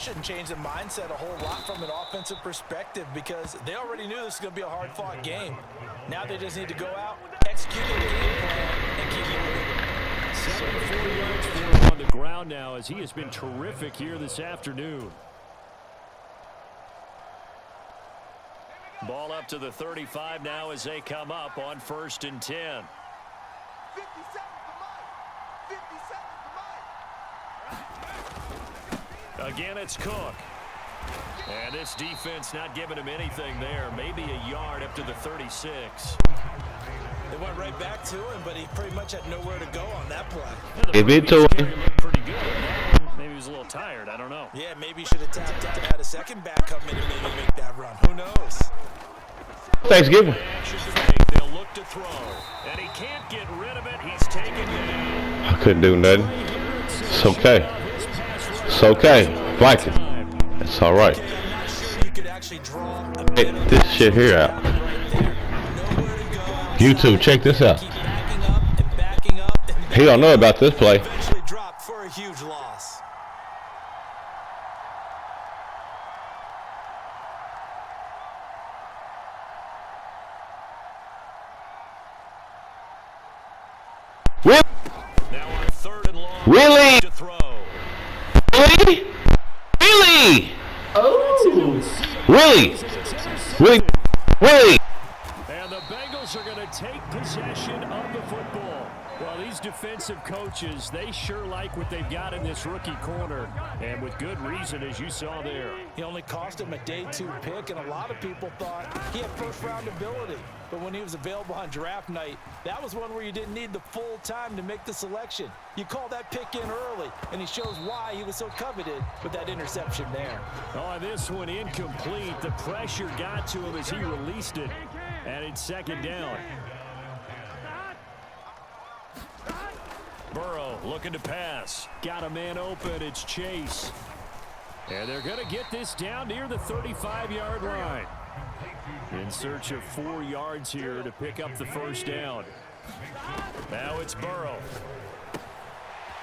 Shouldn't change the mindset a whole lot from an offensive perspective because they already knew this was going to be a hard-fought game. Now they just need to go out, execute their game plan, and keep it moving. 74 yards for him on the ground now as he has been terrific here this afternoon. Ball up to the 35 now as they come up on 1st and 10. Again, it's Cook. And this defense not giving him anything there. Maybe a yard up to the 36. They went right back to him, but he pretty much had nowhere to go on that play. Give it to him. Pretty good. Maybe he was a little tired. I don't know. Yeah, maybe he should have tapped out and had a second back come in and maybe make that run. Who knows? Thanksgiving. They'll look to throw. And he can't get rid of it. He's taken down. I couldn't do nothing. It's okay. It's okay. Viking. It's all right. Get this shit here out. YouTube, check this out. He don't know about this play. Dropped for a huge loss. Really? Now on 3rd and long. Really? To throw. Really? Really? Oh. Really? Really? Really? And the Bengals are going to take possession of the football. Well, these defensive coaches, they sure like what they've got in this rookie corner. And with good reason, as you saw there. He only cost him a day 2 pick, and a lot of people thought he had first-round ability. But when he was available on draft night, that was one where you didn't need the full time to make the selection. You call that pick in early, and he shows why he was so coveted with that interception there. Oh, this one incomplete. The pressure got to him as he released it. And it's 2nd down. Burrow looking to pass. Got a man open. It's Chase. And they're going to get this down near the 35-yard line. In search of 4 yards here to pick up the 1st down. Now it's Burrow.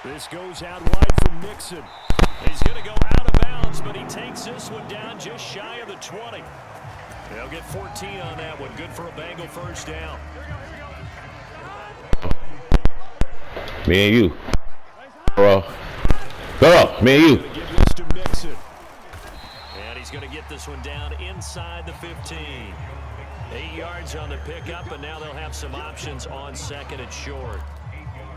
This goes out wide from Mixon. He's going to go out of bounds, but he takes this one down just shy of the 20. They'll get 14 on that one. Good for a Bengal 1st down. Me and you. Bro. Me and you. Give this to Mixon. And he's going to get this one down inside the 15. 8 yards on the pickup, and now they'll have some options on 2nd and short.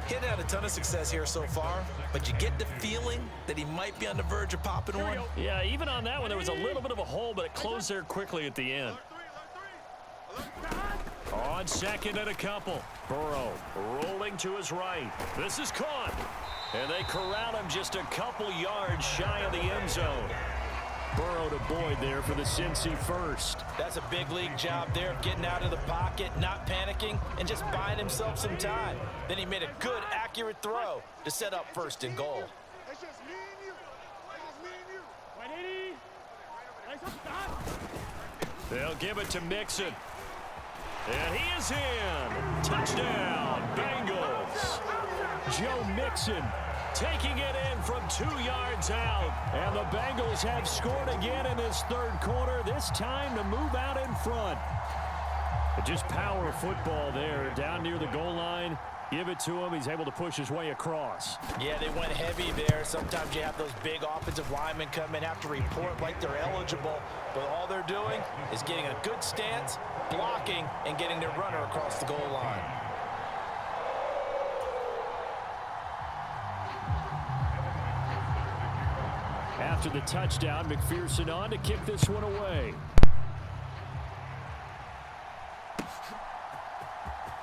He hadn't had a ton of success here so far, but you get the feeling that he might be on the verge of popping one. Yeah, even on that one, there was a little bit of a hole, but it closed there quickly at the end. On 2nd and a couple. Burrow rolling to his right. This is caught. And they corral him just a couple yards shy of the end zone. Burrow to Boyd there for the Cincy 1st. That's a big league job there of getting out of the pocket, not panicking, and just buying himself some time. Then he made a good, accurate throw to set up 1st and goal. They'll give it to Mixon. And he is in. Touchdown, Bengals. Joe Mixon taking it in from 2 yards out. And the Bengals have scored again in this 3rd quarter, this time to move out in front. Just power football there down near the goal line. Give it to him. He's able to push his way across. Yeah, they went heavy there. Sometimes you have those big offensive linemen come in, have to report like they're eligible. But all they're doing is getting a good stance, blocking, and getting their runner across the goal line. After the touchdown, McPherson on to kick this one away.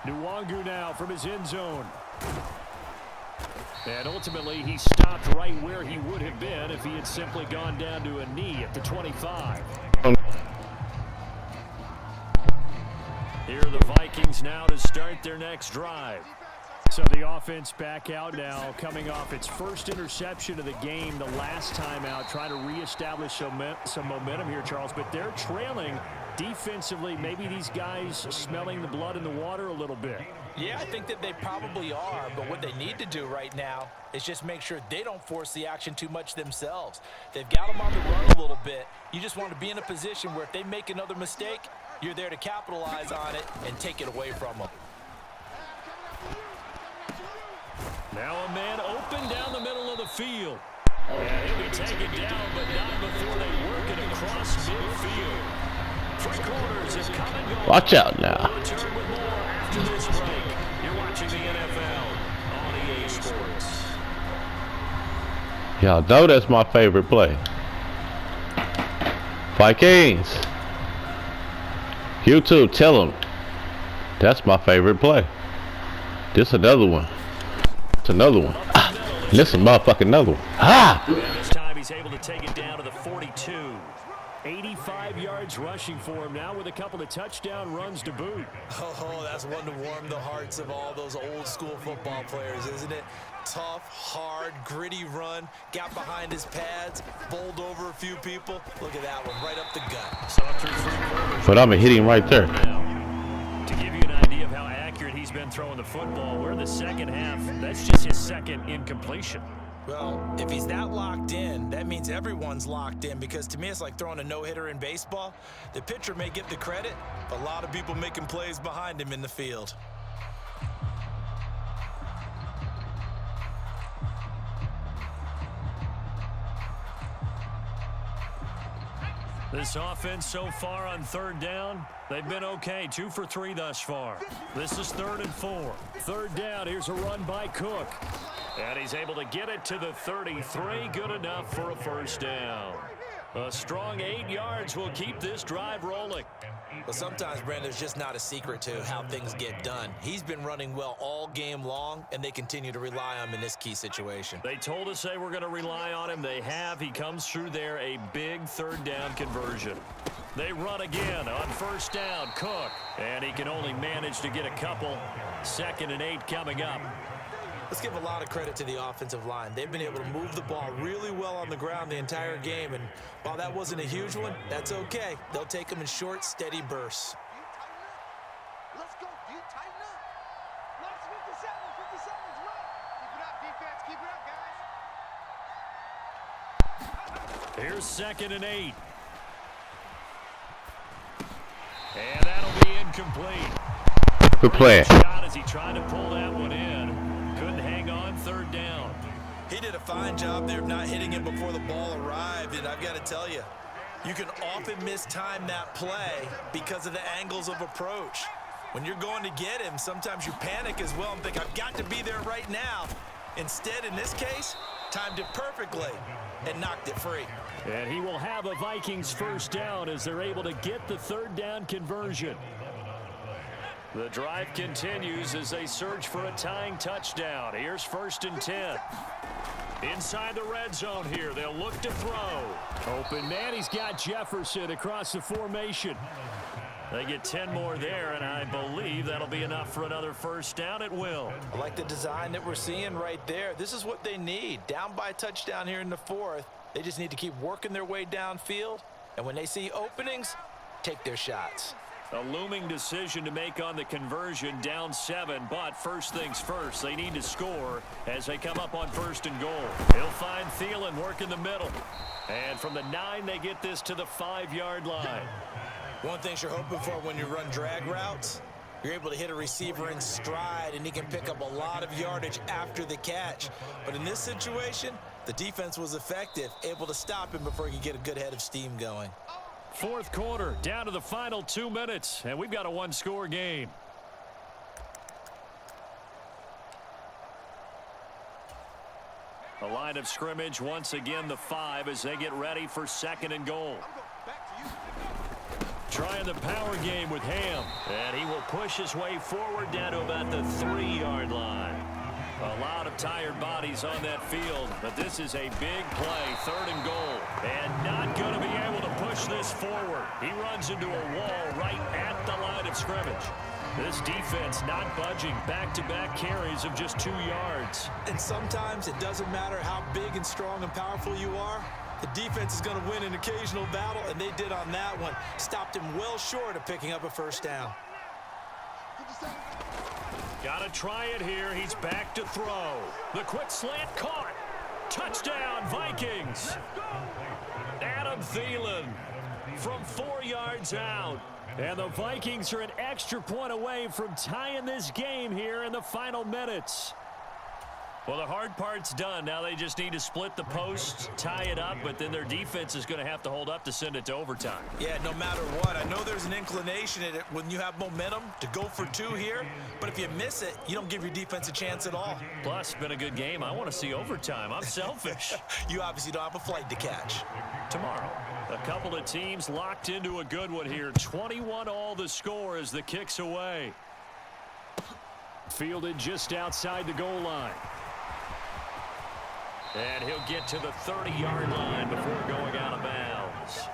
Nwangu now from his end zone. And ultimately, he stopped right where he would have been if he had simply gone down to a knee at the 25. Here are the Vikings now to start their next drive. So the offense back out now, coming off its 1st interception of the game the last time out, trying to reestablish some momentum here, Charles. But they're trailing defensively, maybe these guys smelling the blood in the water a little bit. Yeah, I think that they probably are, but what they need to do right now is just make sure they don't force the action too much themselves. They've got them on the run a little bit. You just want to be in a position where if they make another mistake, you're there to capitalize on it and take it away from them. Now a man open down the middle of the field. And he'll be taken down, but not before they work it across midfield. Three quarters is coming. Watch out now. We'll return with more after this break. You're watching the NFL on EA Sports. Y'all know that's my favorite play. Vikings. YouTube, tell them. That's my favorite play. This another one. It's another one. This is a motherfucking another one. Ah! And this time he's able to take it down to the 42. 85 yards rushing for him now with a couple of touchdown runs to boot. Oh, that's one to warm the hearts of all those old school football players, isn't it? Tough, hard, gritty run, got behind his pads, bowled over a few people. Look at that one, right up the gut. Saw through 3 quarters. But I'm hitting right there. To give you an idea of how accurate he's been throwing the football, we're in the second half. That's just his second incompletion. Well, if he's that locked in, that means everyone's locked in, because to me it's like throwing a no-hitter in baseball. The pitcher may get the credit, but a lot of people making plays behind him in the field. This offense so far on third down, they've been okay. 2 for 3 thus far. This is 3rd and 4. Third down, here's a run by Cook. And he's able to get it to the 33. Good enough for a first down. A strong 8 yards will keep this drive rolling. But sometimes, Brandon, there's just not a secret to how things get done. He's been running well all game long, and they continue to rely on him in this key situation. They told us they were going to rely on him. They have. He comes through there, a big third down conversion. They run again on first down. Cook. And he can only manage to get a couple. 2nd and 8 coming up. Let's give a lot of credit to the offensive line. They've been able to move the ball really well on the ground the entire game, and while that wasn't a huge one, that's okay. They'll take them in short, steady bursts. Let's go, dude. Tighten up. Last 57, 57 is right. Keep it up, defense. Keep it up, guys. Here's 2nd and 8. And that'll be incomplete. Good play. Shot as he tried to pull that one in. Couldn't hang on. Third down. He did a fine job there of not hitting it before the ball arrived, and I've got to tell you, you can often mistime that play because of the angles of approach. When you're going to get him, sometimes you panic as well and think, I've got to be there right now. Instead, in this case, timed it perfectly and knocked it free. And he will have a Vikings first down as they're able to get the third down conversion. The drive continues as they search for a tying touchdown. Here's 1st and 10. Inside the red zone here. They'll look to throw. Open man. He's got Jefferson across the formation. They get 10 more there, and I believe that'll be enough for another first down. It will. I like the design that we're seeing right there. This is what they need. Down by a touchdown here in the 4th. They just need to keep working their way downfield, and when they see openings, take their shots. A looming decision to make on the conversion, down 7, but first things first, they need to score as they come up on 1st and goal. He'll find Thielen working the middle. And from the 9, they get this to the 5-yard line. One thing you're hoping for when you run drag routes, you're able to hit a receiver in stride, and he can pick up a lot of yardage after the catch. But in this situation, the defense was effective, able to stop him before he could get a good head of steam going. 4th quarter, down to the final 2 minutes, and we've got a 1-score game. A line of scrimmage, once again the 5 as they get ready for 2nd and goal. Trying the power game with Ham, and he will push his way forward down to about the 3-yard line. A lot of tired bodies on that field, but this is a big play, 3rd and goal, and not going to be able to push this forward. He runs into a wall right at the line of scrimmage. This defense not budging, back-to-back carries of just 2 yards. And sometimes it doesn't matter how big and strong and powerful you are. The defense is going to win an occasional battle, and they did on that one. Stopped him well short of picking up a first down. Got to try it here. He's back to throw. The quick slant caught. Touchdown, Vikings. Adam Thielen from 4 yards out. And the Vikings are an extra point away from tying this game here in the final minutes. Well, the hard part's done. Now they just need to split the posts, tie it up, but then their defense is going to have to hold up to send it to overtime. Yeah, no matter what. I know there's an inclination in it when you have momentum to go for two here, but if you miss it, you don't give your defense a chance at all. Plus, it's been a good game. I want to see overtime. I'm selfish. You obviously don't have a flight to catch. Tomorrow, a couple of teams locked into a good one here. 21-all the score as the kick's away. Fielded just outside the goal line. And he'll get to the 30-yard line before going out of bounds.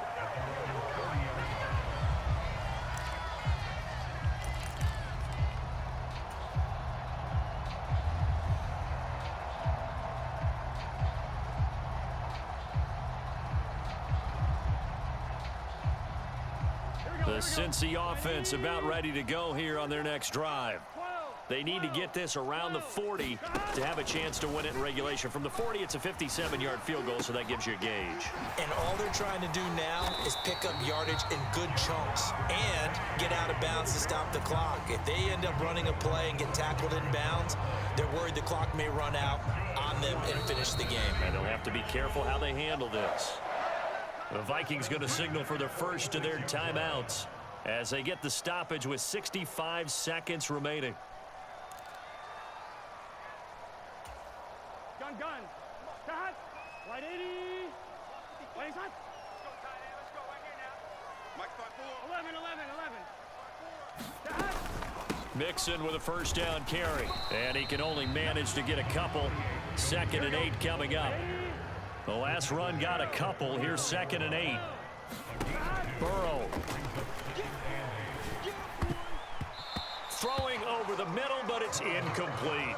The Cincy offense about ready to go here on their next drive. They need to get this around the 40 to have a chance to win it in regulation. From the 40, it's a 57-yard field goal, so that gives you a gauge. And all they're trying to do now is pick up yardage in good chunks and get out of bounds to stop the clock. If they end up running a play and get tackled in bounds, they're worried the clock may run out on them and finish the game. And they'll have to be careful how they handle this. The Vikings going to signal for their first of their timeouts as they get the stoppage with 65 seconds remaining. Gun. Cut. White 80. White hot. Let's go right here now. Mike 5-4. 11. Mixon with a first down carry. And he can only manage to get a couple. 2nd and 8 coming up. The last run got a couple. Here's 2nd and 8. Burrow. Throwing over the middle, but it's incomplete.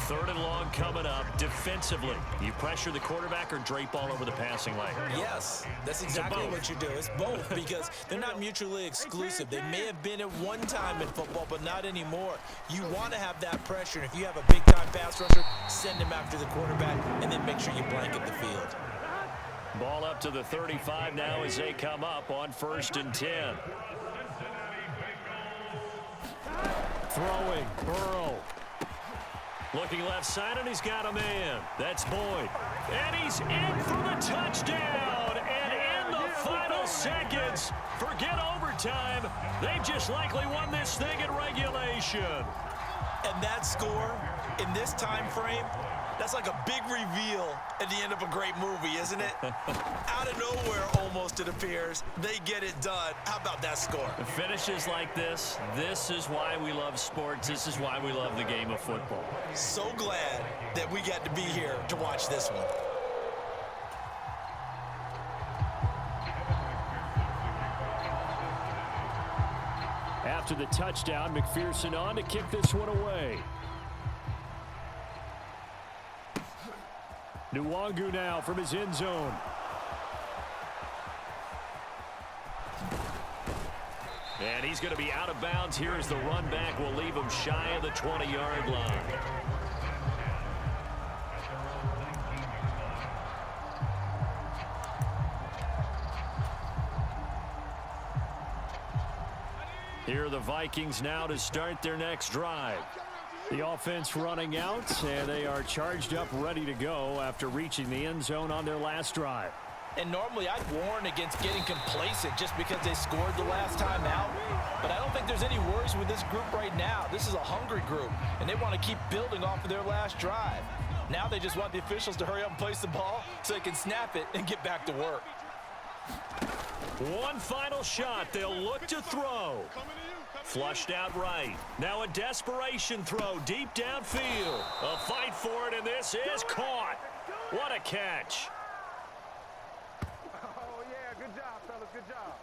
3rd and long coming up. Defensively, you pressure the quarterback or drape all over the passing lane? Yes, that's exactly what you do. It's both because they're not mutually exclusive. They may have been at one time in football, but not anymore. You want to have that pressure. And if you have a big-time pass rusher, send him after the quarterback and then make sure you blanket the field. Ball up to the 35 now as they come up on 1st and 10. Throwing, Burrow. Looking left side, and he's got a man. That's Boyd. And he's in for the touchdown. And in the final seconds, forget overtime. They've just likely won this thing in regulation. And that score in this time frame, that's like a big reveal at the end of a great movie, isn't it? Out of nowhere, almost, it appears. They get it done. How about that score? The finishes like this is why we love sports. This is why we love the game of football. So glad that we got to be here to watch this one. After the touchdown, McPherson on to kick this one away. Nwangu now from his end zone. And he's going to be out of bounds here as the run back will leave him shy of the 20-yard line. Here are the Vikings now to start their next drive. The offense running out, and they are charged up, ready to go after reaching the end zone on their last drive. And normally I'd warn against getting complacent just because they scored the last time out. But I don't think there's any worries with this group right now. This is a hungry group, and they want to keep building off of their last drive. Now they just want the officials to hurry up and place the ball so they can snap it and get back to work. One final shot. They'll look to throw. Flushed out right. Now a desperation throw deep downfield. A fight for it, and this is caught. What a catch. Oh, yeah. Good job, fellas. Good job.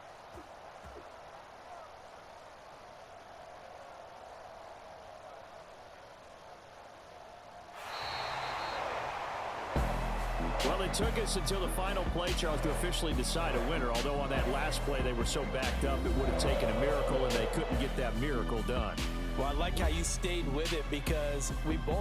Well, it took us until the final play, Charles, to officially decide a winner, although on that last play they were so backed up it would have taken a miracle, and they couldn't get that miracle done. Well, I like how you stayed with it because we both